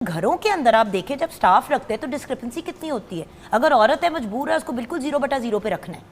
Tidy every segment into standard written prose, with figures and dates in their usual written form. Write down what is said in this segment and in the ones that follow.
घरों के अंदर आप देखें जब स्टाफ रखते हैं तो डिस्क्रिपेंसी कितनी होती है। अगर औरत है मजबूर है उसको बिल्कुल 0/0 पे रखना है,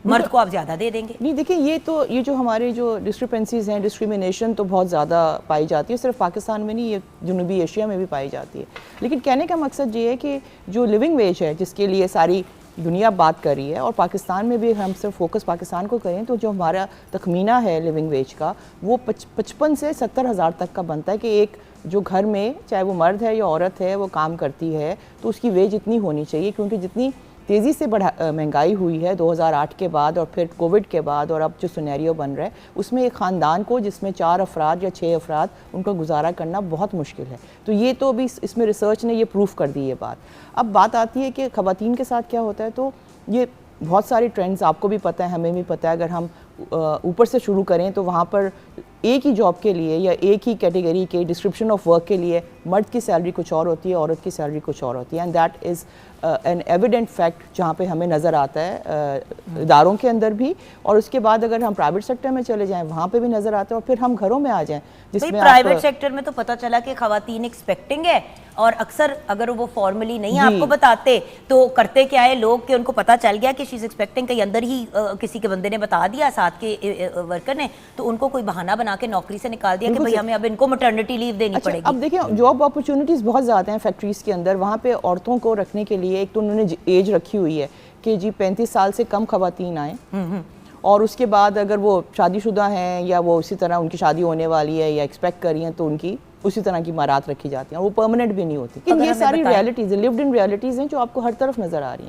मर्द को आप ज्यादा दे देंगे। नहीं देखिए, ये जो हमारे जो डिस्क्रिपेंसीज हैं, डिस्क्रिमिनेशन तो बहुत ज़्यादा पाई जाती है, सिर्फ पाकिस्तान में नहीं, ये जनूबी एशिया में भी पाई जाती है। लेकिन कहने का मकसद ये है कि जो लिविंग वेज है जिसके लिए सारी दुनिया बात कर रही है, और पाकिस्तान में भी हम सिर्फ फोकस पाकिस्तान को करें तो जो हमारा तखमीना है लिविंग वेज का वो 55 से 70 हज़ार तक का बनता है कि एक जो घर में चाहे वो मर्द है या औरत है वो काम करती है तो उसकी वेज इतनी होनी चाहिए। क्योंकि जितनी तेज़ी से महंगाई हुई है 2008 के बाद और फिर कोविड के बाद, और अब जो सिनेरियो बन रहा है उसमें एक ख़ानदान को जिसमें 4 अफराद या 6 अफराद उनका गुजारा करना बहुत मुश्किल है। तो ये तो अभी इसमें रिसर्च ने ये प्रूफ कर दी ये बात। अब बात आती है कि ख़वातीन के साथ क्या होता है, तो ये बहुत सारे ट्रेंड्स आपको भी पता है, हमें भी पता है। अगर हम ऊपर से शुरू करें तो वहाँ पर एक ही जॉब के लिए या एक ही कैटेगरी के डिस्क्रिप्शन ऑफ वर्क के लिए मर्द की सैलरी कुछ और होती है, औरत की सैलरी कुछ और होती है। And that is an evident fact जहाँ पे हमें नज़र आता है इदारों के अंदर भी, और उसके बाद अगर हम प्राइवेट सेक्टर में चले जाएं वहाँ पे भी नज़र आता है, और फिर हम घरों में आ जाएं जिसमें प्राइवेट सेक्टर में तो पता चला कि खवातीन एक्सपेक्टिंग है, और अक्सर अगर वो फॉर्मली नहीं आपको बताते तो करते क्या है लोग कि उनको पता चल गया कि शी इज एक्सपेक्टिंग, कहीं अंदर ही किसी के बंदे ने बता दिया साथ के वर्कर ने, तो उनको कोई बहाना बना के नौकरी से निकाल दिया कि भाई हमें अब इनको मैटरनिटी लीव देनी पड़ेगी। अब देखिए, जॉब अपॉर्चुनिटीज़ बहुत ज़्यादा हैं फैक्ट्रीज़ के अंदर। वहाँ पे औरतों को रखने के लिए एक तो उन्होंने एज रखी हुई है कि जी 35 साल से कम खवातीन आए, और उसके बाद अगर वो शादीशुदा हैं या वो उसी तरह उनकी शादी होने वाली है या एक्सपेक्ट कर रही हैं तो उनकी उसी तरह की मरात रखी जाती हैं, और वो परमानेंट भी नहीं होती। ये सारी रियलिटीज़, लिव्ड इन रियलिटीज़ हैं जो आपको हर तरफ नज़र आ रही हैं।